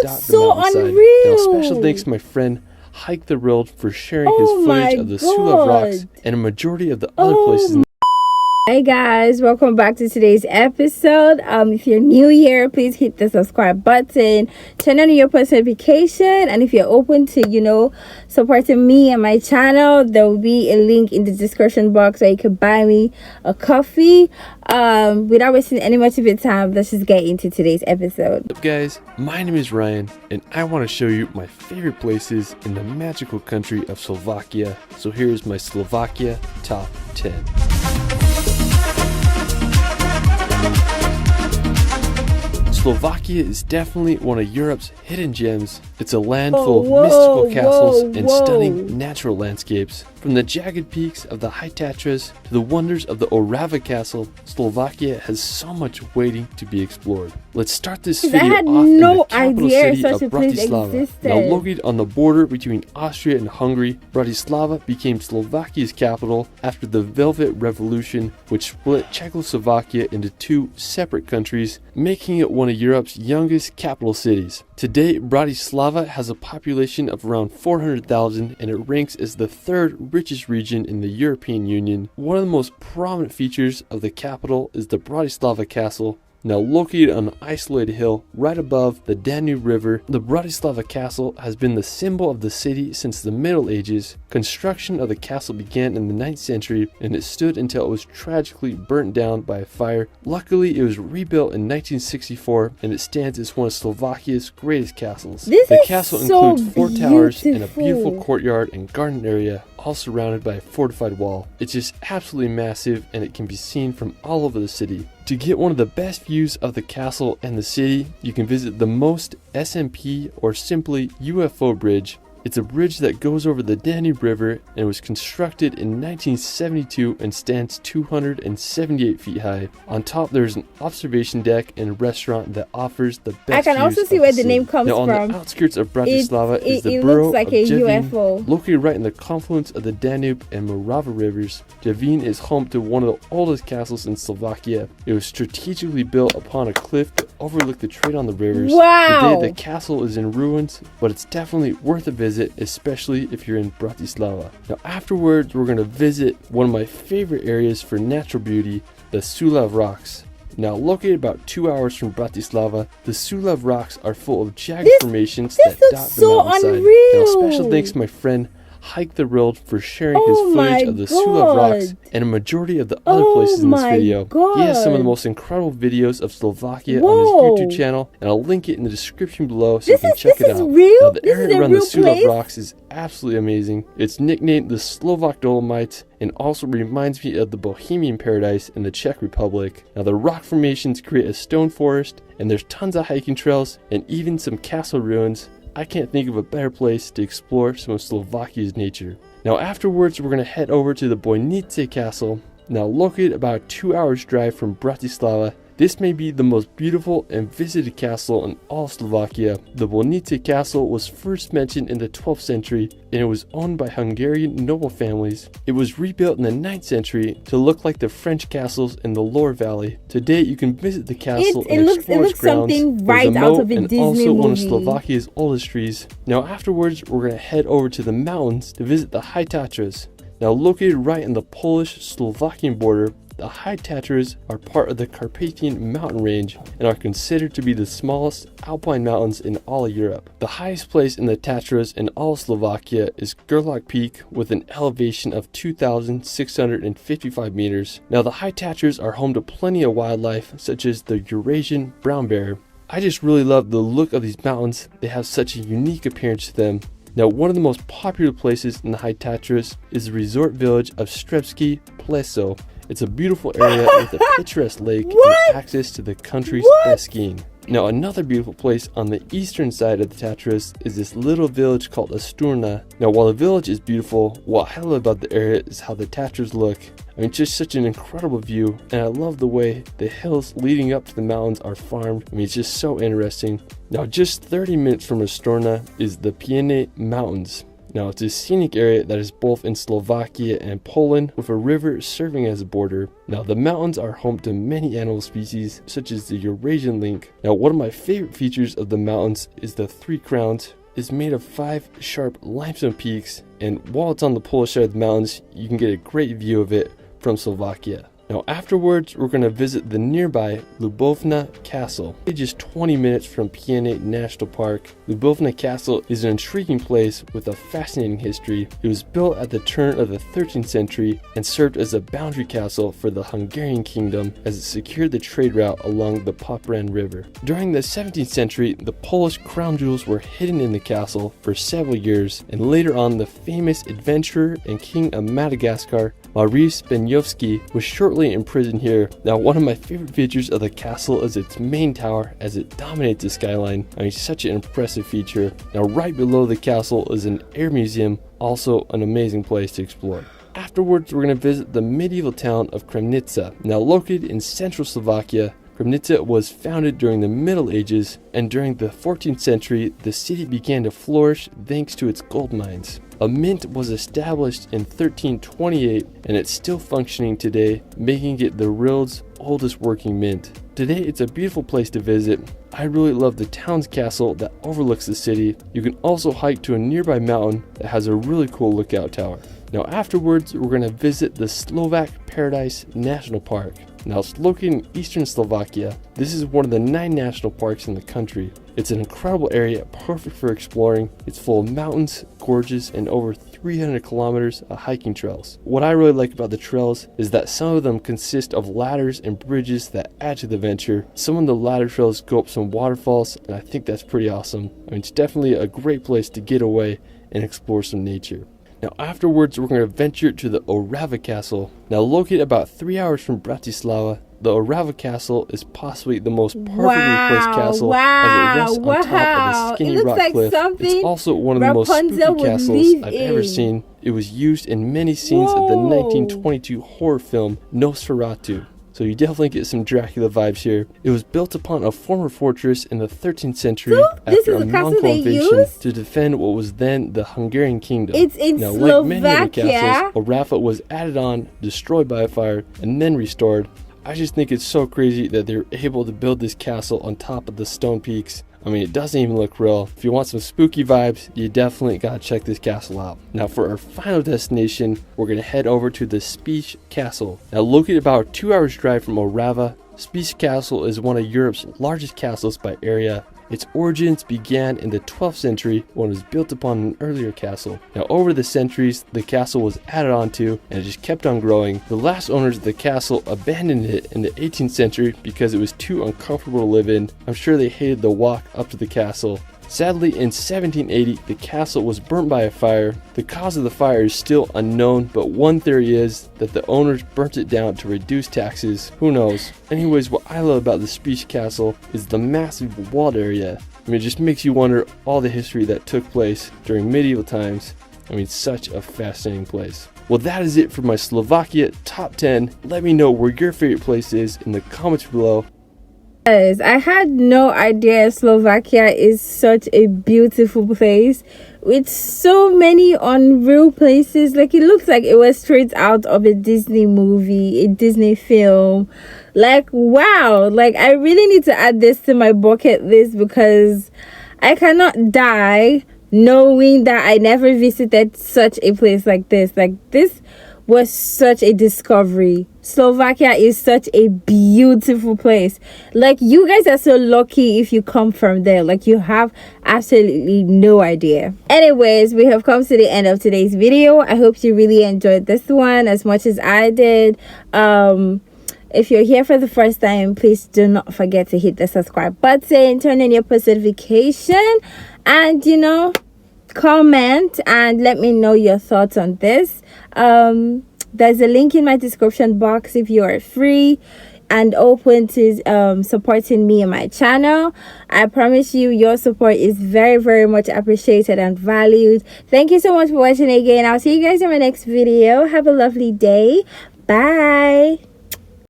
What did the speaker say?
dot the mountainside. Now, special thanks to my friend Hike the World for sharing his footage of the Sulav Rocks and a majority of the other places. Hey guys, welcome back to today's episode. If you're new here, please hit the subscribe button, turn on your post notification, and if you're open to supporting me and my channel, there will be a link in the description box where you can buy me a coffee. Without wasting any much of your time, let's just get into today's episode. What's up guys, my name is Ryan and I want to show you my favorite places in the magical country of Slovakia. So here's my Slovakia top 10. Slovakia is definitely one of Europe's hidden gems. It's a land full of mystical castles and stunning natural landscapes. From the jagged peaks of the High Tatras to the wonders of the Orava Castle, Slovakia has so much waiting to be explored. Let's start this video off in the capital city of Bratislava. Now located on the border between Austria and Hungary, Bratislava became Slovakia's capital after the Velvet Revolution, which split Czechoslovakia into two separate countries, making it one of Europe's youngest capital cities. Today, Bratislava has a population of around 400,000 and it ranks as the third richest region in the European Union. One of the most prominent features of the capital is the Bratislava Castle. Now located on an isolated hill right above the Danube River, the Bratislava Castle has been the symbol of the city since the Middle Ages. Construction of the castle began in the 9th century and it stood until it was tragically burnt down by a fire. Luckily, it was rebuilt in 1964 and it stands as one of Slovakia's greatest castles. The castle includes 4 towers and a beautiful courtyard and garden area, all surrounded by a fortified wall. It's just absolutely massive and it can be seen from all over the city. To get one of the best views of the castle and the city, you can visit the Most SMP or simply UFO bridge. It's a bridge that goes over the Danube River and was constructed in 1972 and stands 278 feet high. On top there's an observation deck and a restaurant that offers the best I can views also see where the name comes from. from. On the outskirts of Bratislava is the it borough looks like of a Javin, UFO. located right in the confluence of the Danube and Morava rivers. Javin is home to one of the oldest castles in Slovakia. It was strategically built upon a cliff to overlook the trade on the rivers. Wow! Today the castle is in ruins, but it's definitely worth a visit, especially if you're in Bratislava. Now afterwards, we're going to visit one of my favorite areas for natural beauty, the Sulav Rocks. Now located about 2 hours from Bratislava, the Sulav Rocks are full of jagged formations that dot the mountainside. Now special thanks to my friend Hike the World for sharing his footage of the Sulav Rocks and a majority of the other places in this video. He has some of the most incredible videos of Slovakia on his YouTube channel, and I'll link it in the description below so you can check it out. Now the area around the Sulav Rocks is absolutely amazing. It's nicknamed the Slovak Dolomites and also reminds me of the Bohemian Paradise in the Czech Republic. Now the rock formations create a stone forest, and there's tons of hiking trails and even some castle ruins. I can't think of a better place to explore some of Slovakia's nature. Now afterwards, we're going to head over to the Bojnice Castle. Now located about a 2 hours drive from Bratislava, this may be the most beautiful and visited castle in all Slovakia. The Bojnice Castle was first mentioned in the 12th century and it was owned by Hungarian noble families. It was rebuilt in the 9th century to look like the French castles in the Loire Valley. Today you can visit the castle and explore its grounds. There's a moat and also one of Slovakia's oldest trees. Now afterwards, we're going to head over to the mountains to visit the High Tatras. Now located right in the Polish-Slovakian border, the High Tatras are part of the Carpathian mountain range and are considered to be the smallest alpine mountains in all of Europe. The highest place in the Tatras in all Slovakia is Gerlach Peak with an elevation of 2,655 meters. Now the High Tatras are home to plenty of wildlife such as the Eurasian brown bear. I just really love the look of these mountains. They have such a unique appearance to them. Now one of the most popular places in the High Tatras is the resort village of Strebsky Pleso. It's a beautiful area with a picturesque lake and access to the country's best skiing. Now another beautiful place on the eastern side of the Tatras is this little village called Asturna. Now while the village is beautiful, what I love about the area is how the Tatras look. I mean, just such an incredible view, and I love the way the hills leading up to the mountains are farmed. I mean, it's just so interesting. Now just 30 minutes from Asturna is the Piene Mountains. Now, it's a scenic area that is both in Slovakia and Poland, with a river serving as a border. Now, the mountains are home to many animal species, such as the Eurasian lynx. Now, one of my favorite features of the mountains is the Three Crowns. It's made of 5 sharp limestone peaks, and while it's on the Polish side of the mountains, you can get a great view of it from Slovakia. Now afterwards, we're going to visit the nearby Lubovna Castle. It's just 20 minutes from Pieniec National Park. Lubovna Castle is an intriguing place with a fascinating history. It was built at the turn of the 13th century and served as a boundary castle for the Hungarian kingdom as it secured the trade route along the Popran River. During the 17th century, the Polish crown jewels were hidden in the castle for several years, and later on the famous adventurer and king of Madagascar, Maurice Benyowski, was shortly imprisoned here. Now, one of my favorite features of the castle is its main tower, as it dominates the skyline. I mean, such an impressive feature. Now, right below the castle is an air museum, also an amazing place to explore. Afterwards, we're going to visit the medieval town of Kremnica. Now, located in central Slovakia, Kremnica was founded during the Middle Ages, and during the 14th century, the city began to flourish thanks to its gold mines. A mint was established in 1328, and it's still functioning today, making it the world's oldest working mint. Today, it's a beautiful place to visit. I really love the town's castle that overlooks the city. You can also hike to a nearby mountain that has a really cool lookout tower. Now afterwards, we're going to visit the Slovak Paradise National Park. Now, it's located in eastern Slovakia. This is one of the 9 national parks in the country. It's an incredible area, perfect for exploring. It's full of mountains, gorges, and over 300 kilometers of hiking trails. What I really like about the trails is that some of them consist of ladders and bridges that add to the adventure. Some of the ladder trails go up some waterfalls, and I think that's pretty awesome. I mean, it's definitely a great place to get away and explore some nature. Now afterwards, we're going to venture to the Orava Castle. Now located about 3 hours from Bratislava, the Orava Castle is possibly the most perfectly placed castle as it rests on top of a skinny rock cliff. It's also one of the most spooky castles I've ever seen. It was used in many scenes of the 1922 horror film Nosferatu. So you definitely get some Dracula vibes here. It was built upon a former fortress in the 13th century after a Mongol invasion to defend what was then the Hungarian kingdom. It's in Slovakia. Like many other castles, Orava was added on, destroyed by a fire, and then restored. I just think it's so crazy that they're able to build this castle on top of the stone peaks. I mean, it doesn't even look real. If you want some spooky vibes, you definitely gotta check this castle out. Now for our final destination, we're gonna head over to the Spiš Castle. Now located about 2 hours drive from Orava, Spiš Castle is one of Europe's largest castles by area. Its origins began in the 12th century when it was built upon an earlier castle. Now over the centuries, the castle was added onto and it just kept on growing. The last owners of the castle abandoned it in the 18th century because it was too uncomfortable to live in. I'm sure they hated the walk up to the castle. Sadly, in 1780, the castle was burnt by a fire. The cause of the fire is still unknown, but one theory is that the owners burnt it down to reduce taxes. Who knows? Anyways, what I love about the Spiš Castle is the massive walled area. I mean, it just makes you wonder all the history that took place during medieval times. I mean, such a fascinating place. Well, that is it for my Slovakia top 10. Let me know where your favorite place is in the comments below. Guys, I had no idea Slovakia is such a beautiful place with so many unreal places. Like, it looks like it was straight out of a Disney movie, a Disney film. Like, wow, like I really need to add this to my bucket list because I cannot die knowing that I never visited such a place like this. Like, this was such a discovery. Slovakia is such a beautiful place. Like, you guys are so lucky if you come from there. Like, you have absolutely no idea. Anyways, we have come to the end of today's video. I hope you really enjoyed this one as much as I did. If you're here for the first time, please do not forget to hit the subscribe button, turn on your post notification, and comment and let me know your thoughts on this. There's a link in my description box if you are free and open to supporting me and my channel. I promise you, your support is very, very much appreciated and valued. Thank you so much for watching again. I'll see you guys in my next video. Have a lovely day. Bye.